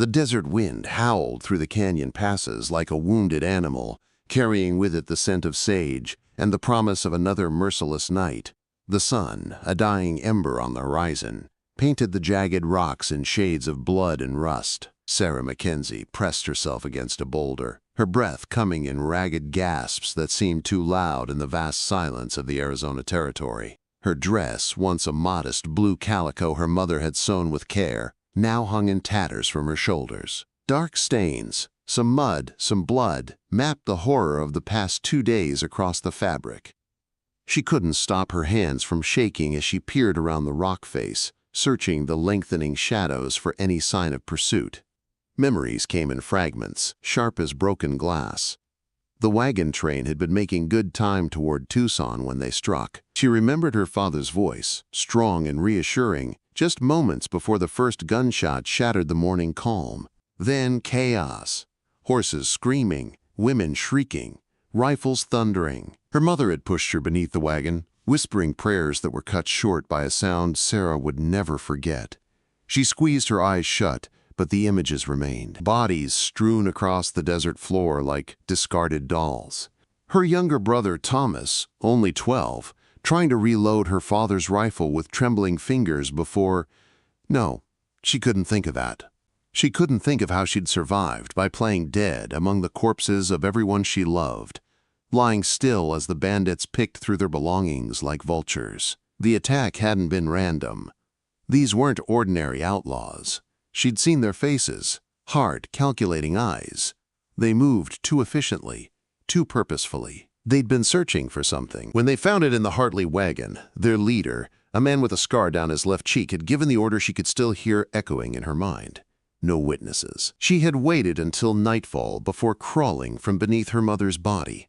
The desert wind howled through the canyon passes like a wounded animal, carrying with it the scent of sage and the promise of another merciless night. The sun, a dying ember on the horizon, painted the jagged rocks in shades of blood and rust. Sarah Mackenzie pressed herself against a boulder, her breath coming in ragged gasps that seemed too loud in the vast silence of the Arizona Territory. Her dress, once a modest blue calico her mother had sewn with care, now hung in tatters from her shoulders. Dark stains, some mud, some blood, mapped the horror of the past 2 days across the fabric. She couldn't stop her hands from shaking as she peered around the rock face, searching the lengthening shadows for any sign of pursuit. Memories came in fragments, sharp as broken glass. The wagon train had been making good time toward Tucson when they struck. She remembered her father's voice, strong and reassuring, just moments before the first gunshot shattered the morning calm. Then chaos. Horses screaming, women shrieking, rifles thundering. Her mother had pushed her beneath the wagon, whispering prayers that were cut short by a sound Sarah would never forget. She squeezed her eyes shut, but the images remained. Bodies strewn across the desert floor like discarded dolls. Her younger brother Thomas, only 12, trying to reload her father's rifle with trembling fingers before... No, she couldn't think of that. She couldn't think of how she'd survived by playing dead among the corpses of everyone she loved, lying still as the bandits picked through their belongings like vultures. The attack hadn't been random. These weren't ordinary outlaws. She'd seen their faces, hard, calculating eyes. They moved too efficiently, too purposefully. They'd been searching for something. When they found it in the Hartley wagon, their leader, a man with a scar down his left cheek, had given the order she could still hear echoing in her mind. No witnesses. She had waited until nightfall before crawling from beneath her mother's body.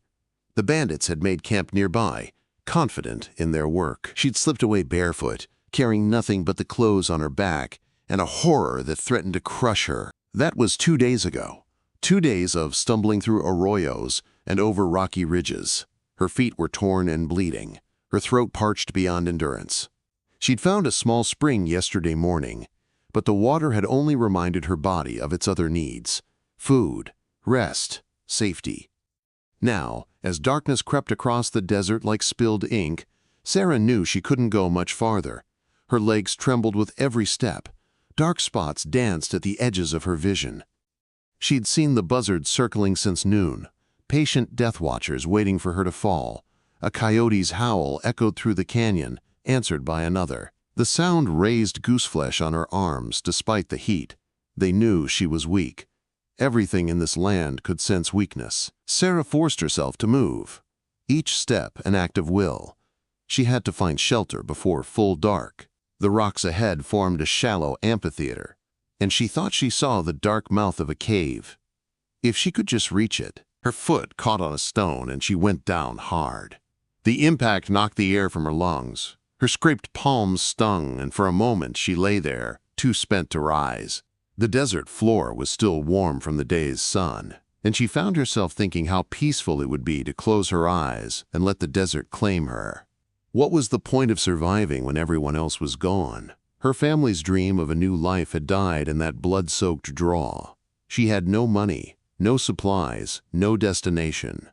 The bandits had made camp nearby, confident in their work. She'd slipped away barefoot, carrying nothing but the clothes on her back, and a horror that threatened to crush her. That was 2 days ago. 2 days of stumbling through arroyos and over rocky ridges. Her feet were torn and bleeding, her throat parched beyond endurance. She'd found a small spring yesterday morning, but the water had only reminded her body of its other needs: food, rest, safety. Now, as darkness crept across the desert like spilled ink, Sarah knew she couldn't go much farther. Her legs trembled with every step. Dark spots danced at the edges of her vision. She'd seen the buzzards circling since noon, patient death watchers waiting for her to fall. A coyote's howl echoed through the canyon, answered by another. The sound raised gooseflesh on her arms despite the heat. They knew she was weak. Everything in this land could sense weakness. Sarah forced herself to move, each step an act of will. She had to find shelter before full dark. The rocks ahead formed a shallow amphitheater, and she thought she saw the dark mouth of a cave. If she could just reach it. Her foot caught on a stone and she went down hard. The impact knocked the air from her lungs. Her scraped palms stung, and for a moment she lay there, too spent to rise. The desert floor was still warm from the day's sun, and she found herself thinking how peaceful it would be to close her eyes and let the desert claim her. What was the point of surviving when everyone else was gone? Her family's dream of a new life had died in that blood-soaked draw. She had no money, no supplies, no destination.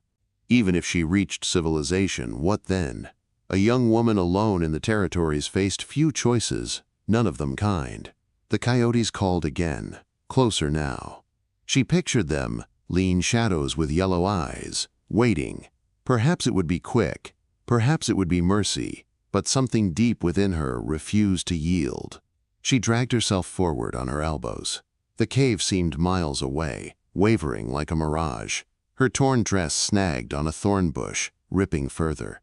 Even if she reached civilization, what then? A young woman alone in the territories faced few choices, none of them kind. The coyotes called again, closer now. She pictured them, lean shadows with yellow eyes, waiting. Perhaps it would be quick. Perhaps it would be mercy, but something deep within her refused to yield. She dragged herself forward on her elbows. The cave seemed miles away, wavering like a mirage. Her torn dress snagged on a thorn bush, ripping further.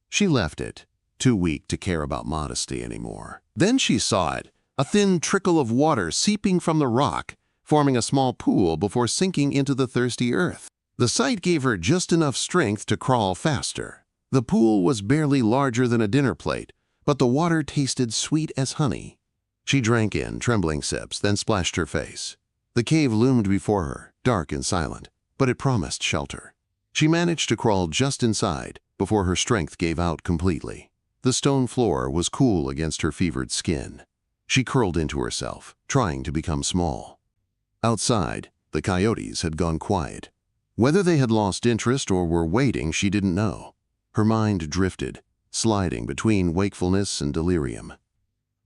She left it, too weak to care about modesty anymore. Then she saw it, a thin trickle of water seeping from the rock, forming a small pool before sinking into the thirsty earth. The sight gave her just enough strength to crawl faster. The pool was barely larger than a dinner plate, but the water tasted sweet as honey. She drank in trembling sips, then splashed her face. The cave loomed before her, dark and silent, but it promised shelter. She managed to crawl just inside before her strength gave out completely. The stone floor was cool against her fevered skin. She curled into herself, trying to become small. Outside, the coyotes had gone quiet. Whether they had lost interest or were waiting, she didn't know. Her mind drifted, sliding between wakefulness and delirium.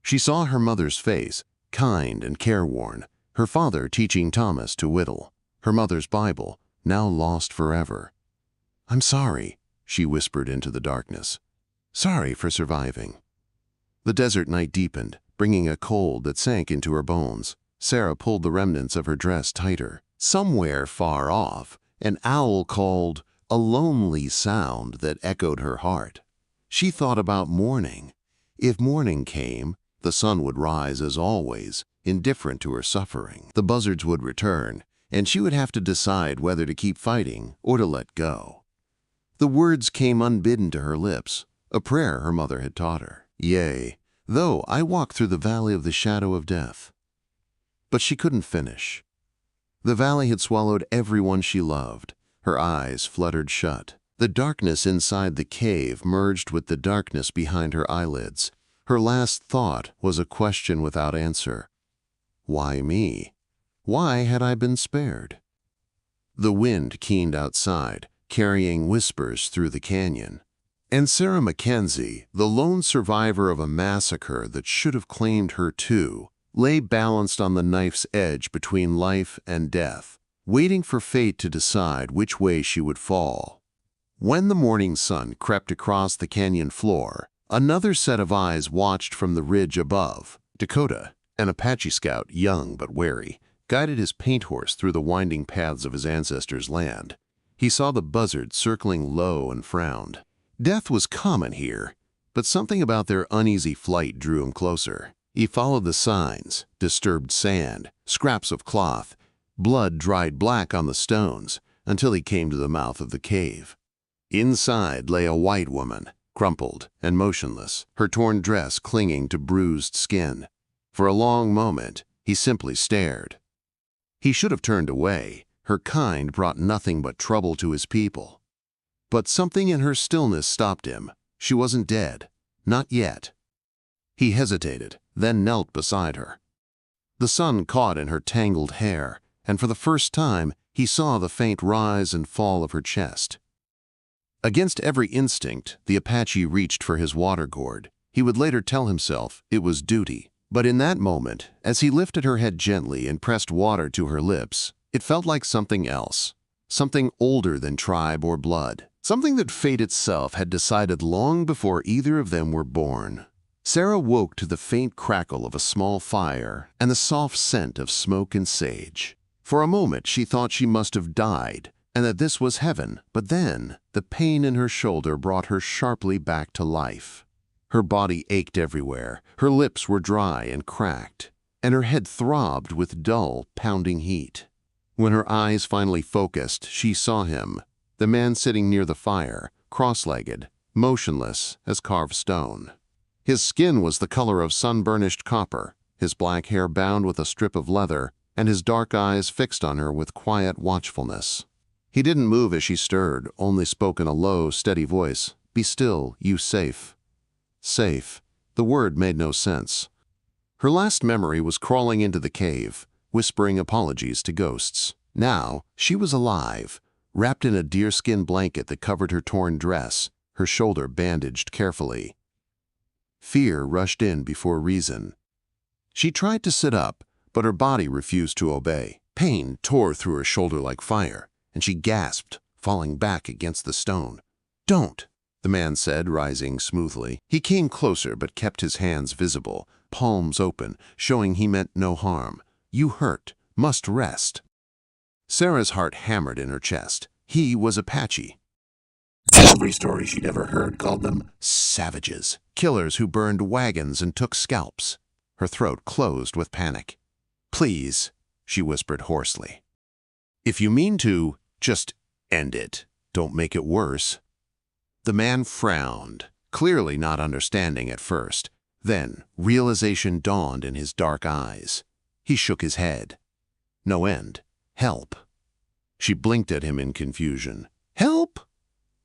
She saw her mother's face, kind and careworn, her father teaching Thomas to whittle, her mother's Bible, now lost forever. "I'm sorry," she whispered into the darkness. "Sorry for surviving." The desert night deepened, bringing a cold that sank into her bones. Sarah pulled the remnants of her dress tighter. Somewhere far off, an owl called, a lonely sound that echoed her heart. She thought about morning. If morning came, the sun would rise as always, indifferent to her suffering. The buzzards would return, and she would have to decide whether to keep fighting or to let go. The words came unbidden to her lips, a prayer her mother had taught her. "Yea, though I walk through the valley of the shadow of death." But she couldn't finish. The valley had swallowed everyone she loved. Her eyes fluttered shut. The darkness inside the cave merged with the darkness behind her eyelids. Her last thought was a question without answer. Why me? Why had I been spared? The wind keened outside, carrying whispers through the canyon. And Sarah Mackenzie, the lone survivor of a massacre that should have claimed her too, lay balanced on the knife's edge between life and death, waiting for fate to decide which way she would fall. When the morning sun crept across the canyon floor, another set of eyes watched from the ridge above. Dakota, an Apache scout, young but wary, guided his paint horse through the winding paths of his ancestors' land. He saw the buzzard circling low and frowned. Death was common here, but something about their uneasy flight drew him closer. He followed the signs, disturbed sand, scraps of cloth, blood dried black on the stones, until he came to the mouth of the cave. Inside lay a white woman, crumpled and motionless, her torn dress clinging to bruised skin. For a long moment, he simply stared. He should have turned away. Her kind brought nothing but trouble to his people. But something in her stillness stopped him. She wasn't dead. Not yet. He hesitated, then knelt beside her. The sun caught in her tangled hair, and for the first time, he saw the faint rise and fall of her chest. Against every instinct, the Apache reached for his water gourd. He would later tell himself it was duty. But in that moment, as he lifted her head gently and pressed water to her lips, it felt like something else. Something older than tribe or blood. Something that fate itself had decided long before either of them were born. Sarah woke to the faint crackle of a small fire and the soft scent of smoke and sage. For a moment she thought she must have died and that this was heaven, but then the pain in her shoulder brought her sharply back to life. Her body ached everywhere, her lips were dry and cracked, and her head throbbed with dull, pounding heat. When her eyes finally focused, she saw him, the man sitting near the fire, cross-legged, motionless as carved stone. His skin was the color of sun-burnished copper, his black hair bound with a strip of leather, and his dark eyes fixed on her with quiet watchfulness. He didn't move as she stirred, only spoke in a low, steady voice. "Be still, you safe." Safe. The word made no sense. Her last memory was crawling into the cave, whispering apologies to ghosts. Now, she was alive, wrapped in a deerskin blanket that covered her torn dress, her shoulder bandaged carefully. Fear rushed in before reason. She tried to sit up, but her body refused to obey. Pain tore through her shoulder like fire, and she gasped, falling back against the stone. "Don't," the man said, rising smoothly. He came closer but kept his hands visible, palms open, showing he meant no harm. "You hurt, must rest." Sarah's heart hammered in her chest. He was Apache. Every story she'd ever heard called them savages, killers who burned wagons and took scalps. Her throat closed with panic. "Please," she whispered hoarsely. "If you mean to, just end it. Don't make it worse." The man frowned, clearly not understanding at first. Then realization dawned in his dark eyes. He shook his head. No end. "Help." She blinked at him in confusion. "Help?"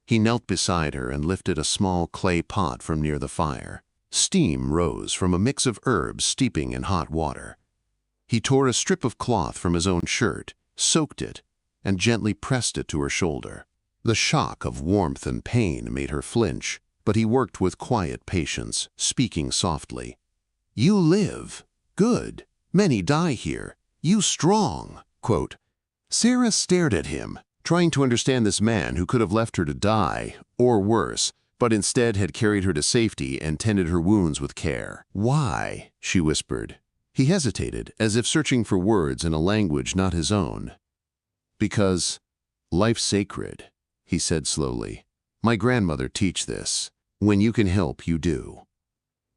He knelt beside her and lifted a small clay pot from near the fire. Steam rose from a mix of herbs steeping in hot water. He tore a strip of cloth from his own shirt, soaked it, and gently pressed it to her shoulder. The shock of warmth and pain made her flinch, but he worked with quiet patience, speaking softly. "You live. Good. Many die here. You strong." Quote. Sarah stared at him, trying to understand this man who could have left her to die, or worse, but instead had carried her to safety and tended her wounds with care. "Why?" she whispered. He hesitated, as if searching for words in a language not his own. "Because life's sacred," he said slowly. "My grandmother teach this. When you can help, you do."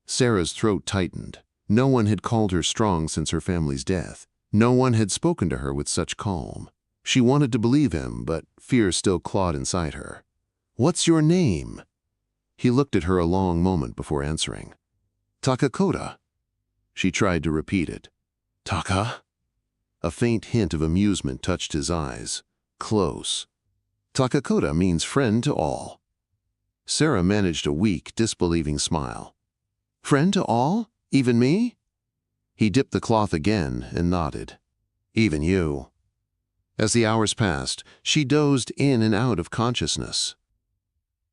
Sarah's throat tightened. No one had called her strong since her family's death. No one had spoken to her with such calm. She wanted to believe him, but fear still clawed inside her. "What's your name?" He looked at her a long moment before answering. "Takakota." She tried to repeat it. "Taka?" A faint hint of amusement touched his eyes. Close. "Takakota means friend to all." Sarah managed a weak, disbelieving smile. "Friend to all? Even me?" He dipped the cloth again and nodded. "Even you." As the hours passed, she dozed in and out of consciousness.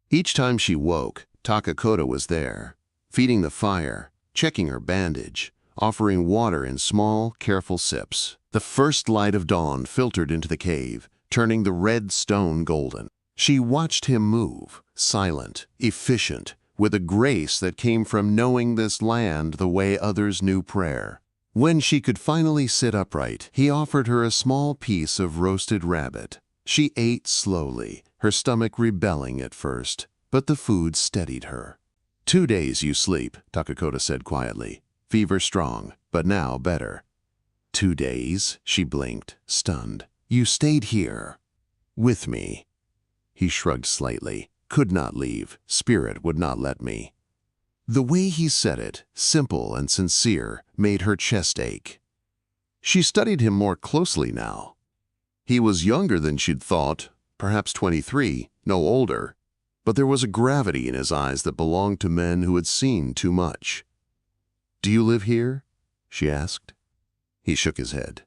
Each time she woke, Takakota was there, feeding the fire, checking her bandage, offering water in small, careful sips. The first light of dawn filtered into the cave, turning the red stone golden. She watched him move, silent, efficient, with a grace that came from knowing this land the way others knew prayer. When she could finally sit upright, he offered her a small piece of roasted rabbit. She ate slowly, her stomach rebelling at first, but the food steadied her. "2 days you sleep," Takakota said quietly. "Fever strong, but now better." 2 days? She blinked, stunned. "You stayed here." "With me." He shrugged slightly. "Could not leave. Spirit would not let me." The way he said it, simple and sincere, made her chest ache. She studied him more closely now. He was younger than she'd thought, perhaps 23, no older, but there was a gravity in his eyes that belonged to men who had seen too much. "Do you live here?" she asked. He shook his head.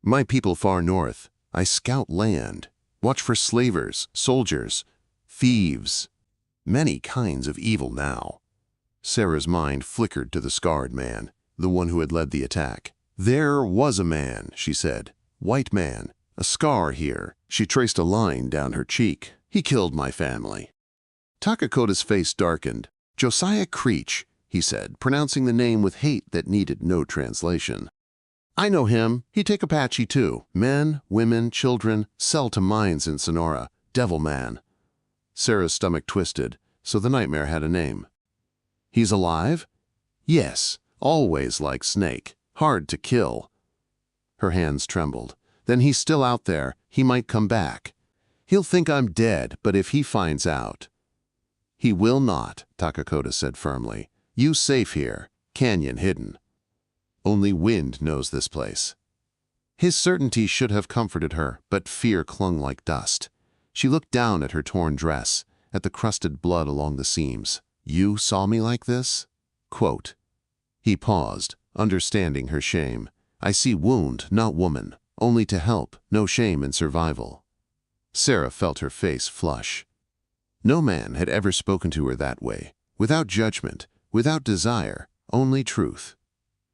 "My people far north. I scout land, watch for slavers, soldiers, thieves. Many kinds of evil now." Sarah's mind flickered to the scarred man, the one who had led the attack. "There was a man," she said. "White man. A scar here." She traced a line down her cheek. "He killed my family." Takakota's face darkened. "Josiah Creech," he said, pronouncing the name with hate that needed no translation. "I know him. He take Apache too. Men, women, children, sell to mines in Sonora. Devil man." Sarah's stomach twisted, so the nightmare had a name. "He's alive?" "Yes, always like Snake. Hard to kill." Her hands trembled. "Then he's still out there. He might come back. He'll think I'm dead, but if he finds out—" "He will not," Takakota said firmly. "You safe here. Canyon hidden. Only wind knows this place." His certainty should have comforted her, but fear clung like dust. She looked down at her torn dress, at the crusted blood along the seams. "You saw me like this?" Quote. He paused, understanding her shame. "I see wound, not woman. Only to help, no shame in survival." Sarah felt her face flush. No man had ever spoken to her that way, without judgment, without desire, only truth.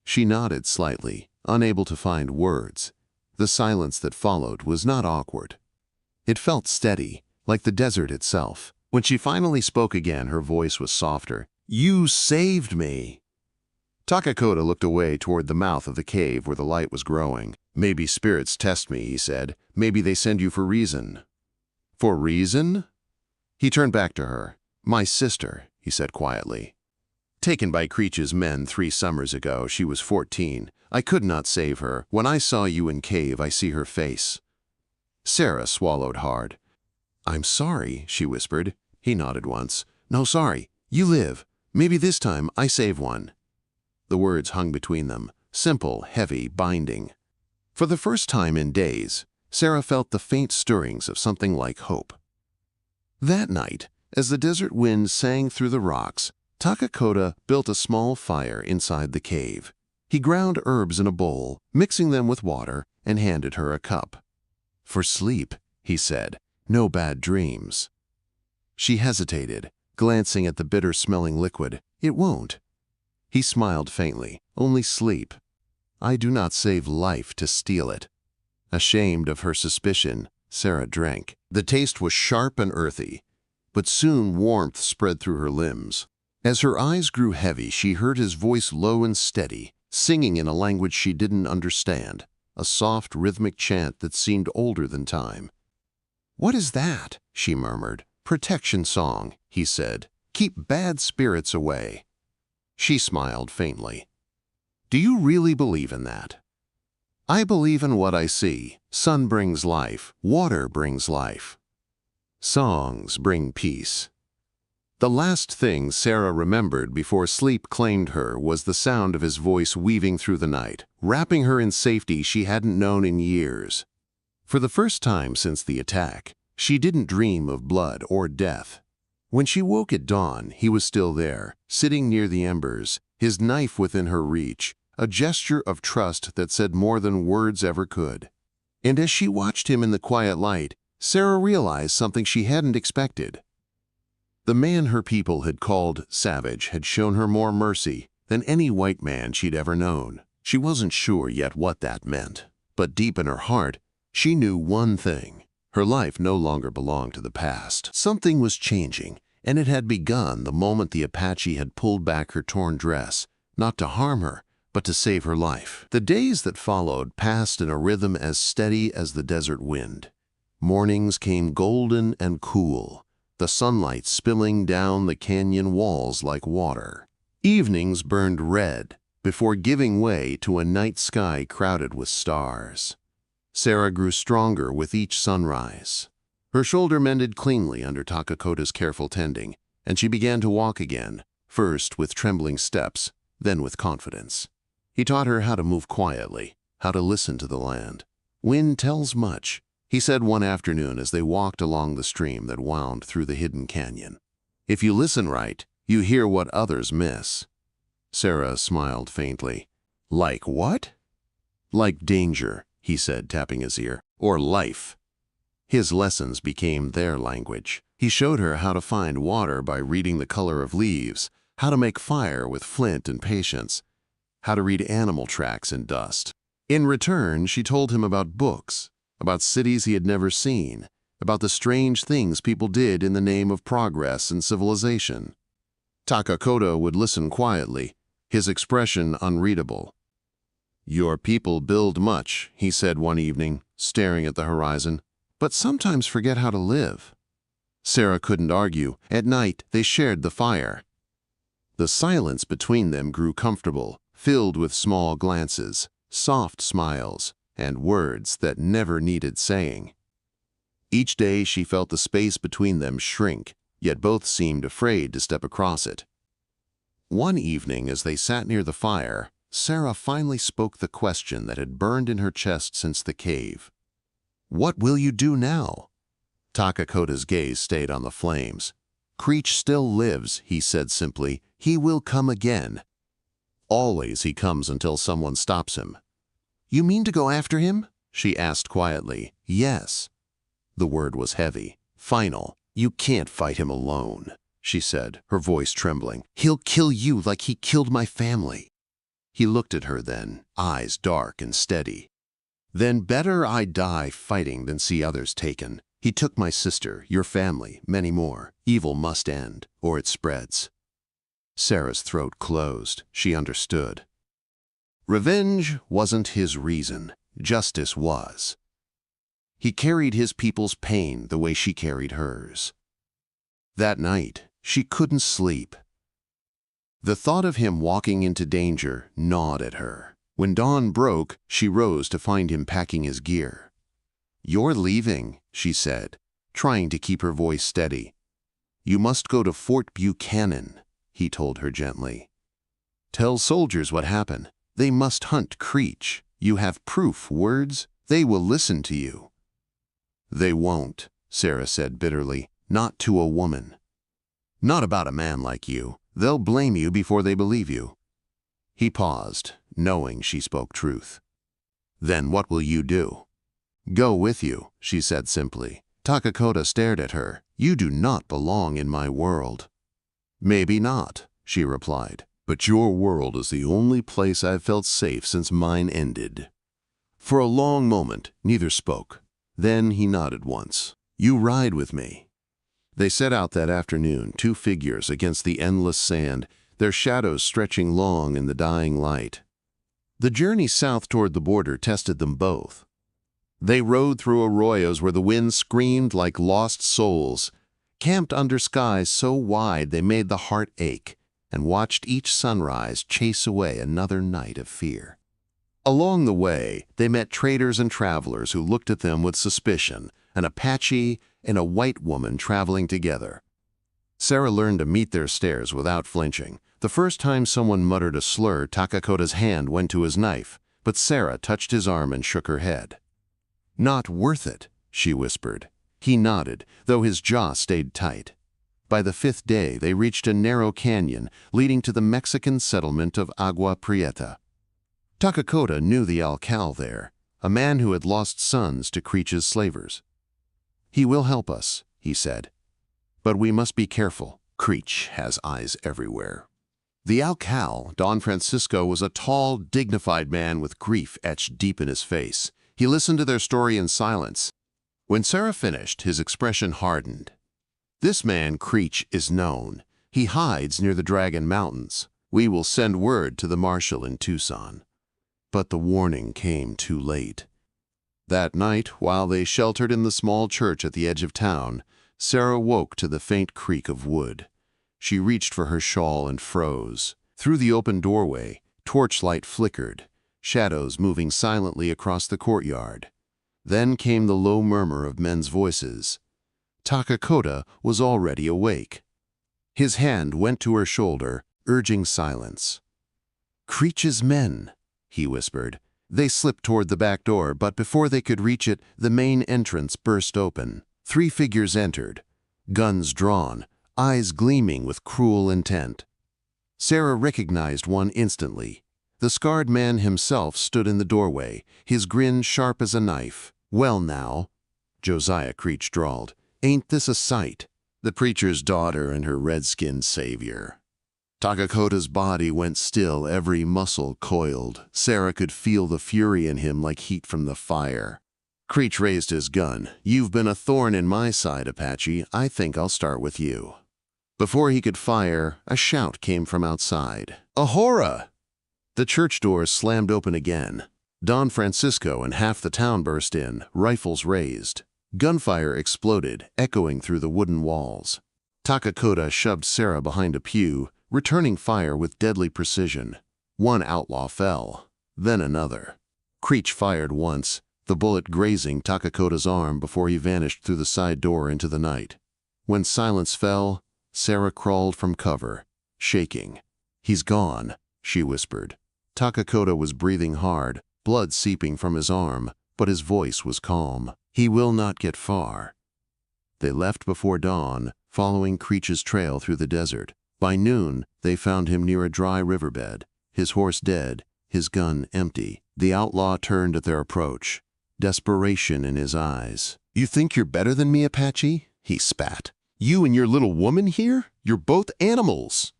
She nodded slightly, unable to find words. The silence that followed was not awkward. It felt steady, like the desert itself. When she finally spoke again, her voice was softer. "You saved me." Takakota looked away toward the mouth of the cave where the light was growing. "Maybe spirits test me," he said. "Maybe they send you for reason." "For reason?" He turned back to her. "My sister," he said quietly. "Taken by Creech's men 3 summers ago, she was 14. I could not save her. When I saw you in cave, I see her face." Sarah swallowed hard. "I'm sorry," she whispered. He nodded once. "No, sorry. You live. Maybe this time I save one." The words hung between them, simple, heavy, binding. For the first time in days, Sarah felt the faint stirrings of something like hope. That night, as the desert wind sang through the rocks, Takakota built a small fire inside the cave. He ground herbs in a bowl, mixing them with water, and handed her a cup. "For sleep," he said, "no bad dreams." She hesitated, glancing at the bitter-smelling liquid. "It won't." He smiled faintly. "Only sleep. I do not save life to steal it." Ashamed of her suspicion, Sarah drank. The taste was sharp and earthy, but soon warmth spread through her limbs. As her eyes grew heavy, she heard his voice low and steady, singing in a language she didn't understand, a soft, rhythmic chant that seemed older than time. "What is that?" she murmured. "Protection song," he said. "Keep bad spirits away." She smiled faintly. "Do you really believe in that?" "I believe in what I see. Sun brings life. Water brings life. Songs bring peace." The last thing Sarah remembered before sleep claimed her was the sound of his voice weaving through the night, wrapping her in safety she hadn't known in years. For the first time since the attack, she didn't dream of blood or death. When she woke at dawn, he was still there, sitting near the embers, his knife within her reach, a gesture of trust that said more than words ever could. And as she watched him in the quiet light, Sarah realized something she hadn't expected. The man her people had called savage had shown her more mercy than any white man she'd ever known. She wasn't sure yet what that meant, but deep in her heart, she knew one thing. Her life no longer belonged to the past. Something was changing, and it had begun the moment the Apache had pulled back her torn dress, not to harm her, but to save her life. The days that followed passed in a rhythm as steady as the desert wind. Mornings came golden and cool, the sunlight spilling down the canyon walls like water. Evenings burned red before giving way to a night sky crowded with stars. Sarah grew stronger with each sunrise. Her shoulder mended cleanly under Takakota's careful tending, and she began to walk again, first with trembling steps, then with confidence. He taught her how to move quietly, how to listen to the land. "Wind tells much," he said one afternoon as they walked along the stream that wound through the hidden canyon. "If you listen right, you hear what others miss." Sarah smiled faintly. "Like what?" "Like danger," he said, tapping his ear, "or life." His lessons became their language. He showed her how to find water by reading the color of leaves, how to make fire with flint and patience, how to read animal tracks in dust. In return, she told him about books, about cities he had never seen, about the strange things people did in the name of progress and civilization. Takakota would listen quietly, his expression unreadable. "Your people build much," he said one evening, staring at the horizon, "but sometimes forget how to live." Sarah couldn't argue. At night, they shared the fire. The silence between them grew comfortable, filled with small glances, soft smiles, and words that never needed saying. Each day she felt the space between them shrink, yet both seemed afraid to step across it. One evening, as they sat near the fire, Sarah finally spoke the question that had burned in her chest since the cave. "What will you do now?" Takakota's gaze stayed on the flames. "Creech still lives," he said simply. "He will come again. Always he comes until someone stops him." "You mean to go after him?" she asked quietly. "Yes." The word was heavy, final. "You can't fight him alone," she said, her voice trembling. "He'll kill you like he killed my family." He looked at her then, eyes dark and steady. "Then better I die fighting than see others taken. He took my sister, your family, many more. Evil must end, or it spreads." Sarah's throat closed. She understood. Revenge wasn't his reason. Justice was. He carried his people's pain the way she carried hers. That night, she couldn't sleep. The thought of him walking into danger gnawed at her. When dawn broke, she rose to find him packing his gear. "You're leaving," she said, trying to keep her voice steady. "You must go to Fort Buchanan," he told her gently. "Tell soldiers what happened. They must hunt Creech. You have proof, words. They will listen to you." "They won't," Sarah said bitterly. "Not to a woman. Not about a man like you. They'll blame you before they believe you." He paused, knowing she spoke truth. "Then what will you do?" "Go with you," she said simply. Takakota stared at her. "You do not belong in my world." "Maybe not," she replied, "but your world is the only place I've felt safe since mine ended." For a long moment, neither spoke. Then he nodded once. "You ride with me." They set out that afternoon, two figures against the endless sand, their shadows stretching long in the dying light. The journey south toward the border tested them both. They rode through arroyos where the wind screamed like lost souls, camped under skies so wide they made the heart ache, and watched each sunrise chase away another night of fear. Along the way, they met traders and travelers who looked at them with suspicion, an Apache and a white woman traveling together. Sarah learned to meet their stares without flinching. The first time someone muttered a slur, Takakota's hand went to his knife, but Sarah touched his arm and shook her head. "Not worth it," she whispered. He nodded, though his jaw stayed tight. By the fifth day, they reached a narrow canyon leading to the Mexican settlement of Agua Prieta. Takakota knew the alcal there, a man who had lost sons to Creech's slavers. "He will help us," he said. "But we must be careful. Creech has eyes everywhere." The alcal, Don Francisco, was a tall, dignified man with grief etched deep in his face. He listened to their story in silence. When Sarah finished, his expression hardened. "This man, Creech, is known. He hides near the Dragon Mountains. We will send word to the marshal in Tucson." But the warning came too late. That night, while they sheltered in the small church at the edge of town, Sarah woke to the faint creak of wood. She reached for her shawl and froze. Through the open doorway, torchlight flickered, shadows moving silently across the courtyard. Then came the low murmur of men's voices. Takakota was already awake. His hand went to her shoulder, urging silence. "Creech's men," he whispered. They slipped toward the back door, but before they could reach it, the main entrance burst open. 3 figures entered, guns drawn, eyes gleaming with cruel intent. Sarah recognized one instantly. The scarred man himself stood in the doorway, his grin sharp as a knife. "Well now," Josiah Creech drawled, "ain't this a sight? The preacher's daughter and her red-skinned savior." Takakota's body went still, every muscle coiled. Sarah could feel the fury in him like heat from the fire. Creech raised his gun. "You've been a thorn in my side, Apache. I think I'll start with you." Before he could fire, a shout came from outside. "Ahora!" The church doors slammed open again. Don Francisco and half the town burst in, rifles raised. Gunfire exploded, echoing through the wooden walls. Takakota shoved Sarah behind a pew, returning fire with deadly precision. One outlaw fell, then another. Creech fired once, the bullet grazing Takakota's arm before he vanished through the side door into the night. When silence fell, Sarah crawled from cover, shaking. "He's gone," she whispered. Takakota was breathing hard, blood seeping from his arm, but his voice was calm. "He will not get far." They left before dawn, following Creech's trail through the desert. By noon, they found him near a dry riverbed, his horse dead, his gun empty. The outlaw turned at their approach, desperation in his eyes. "You think you're better than me, Apache?" he spat. "You and your little woman here? You're both animals."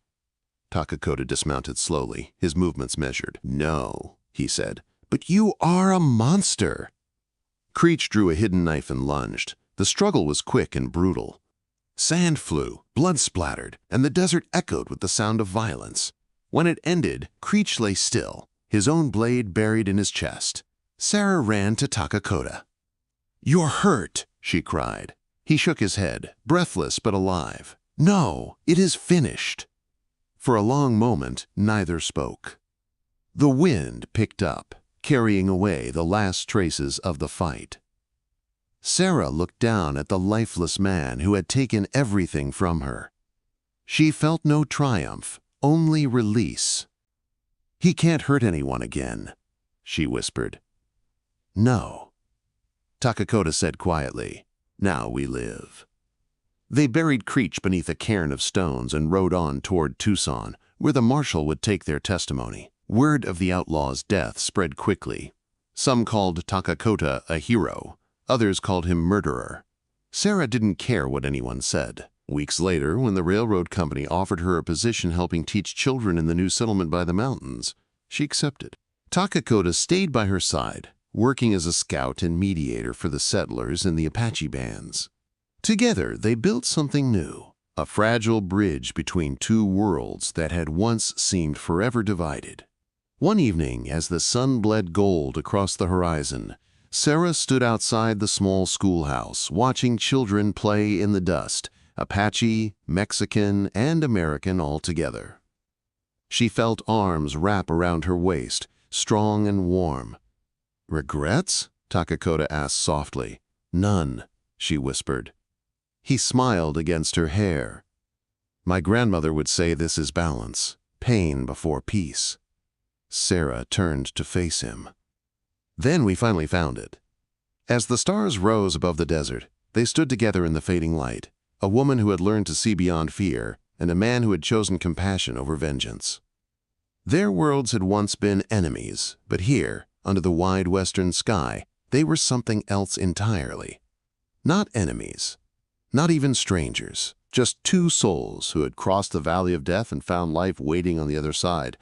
Takakota dismounted slowly, his movements measured. "No," he said, "but you are a monster." Creech drew a hidden knife and lunged. The struggle was quick and brutal. Sand flew, blood splattered, and the desert echoed with the sound of violence. When it ended, Creech lay still, his own blade buried in his chest. Sarah ran to Takakota. "You're hurt," she cried. He shook his head, breathless but alive. "No, it is finished." For a long moment, neither spoke. The wind picked up, carrying away the last traces of the fight. Sarah looked down at the lifeless man who had taken everything from her. She felt no triumph, only release. "He can't hurt anyone again," she whispered. "No," Takakota said quietly. "Now we live." They buried Creech beneath a cairn of stones and rode on toward Tucson, where the marshal would take their testimony. Word of the outlaw's death spread quickly. Some called Takakota a hero. Others called him murderer. Sarah didn't care what anyone said. Weeks later, when the railroad company offered her a position helping teach children in the new settlement by the mountains, she accepted. Takakota stayed by her side, working as a scout and mediator for the settlers and the Apache bands. Together, they built something new, a fragile bridge between two worlds that had once seemed forever divided. One evening, as the sun bled gold across the horizon, Sarah stood outside the small schoolhouse, watching children play in the dust, Apache, Mexican, and American all together. She felt arms wrap around her waist, strong and warm. "Regrets?" Takakota asked softly. "None," she whispered. He smiled against her hair. "My grandmother would say this is balance, pain before peace." Sarah turned to face him. Then we finally found it. As the stars rose above the desert, they stood together in the fading light, a woman who had learned to see beyond fear, and a man who had chosen compassion over vengeance. Their worlds had once been enemies, but here, under the wide western sky, they were something else entirely. Not enemies, not even strangers, just two souls who had crossed the valley of death and found life waiting on the other side,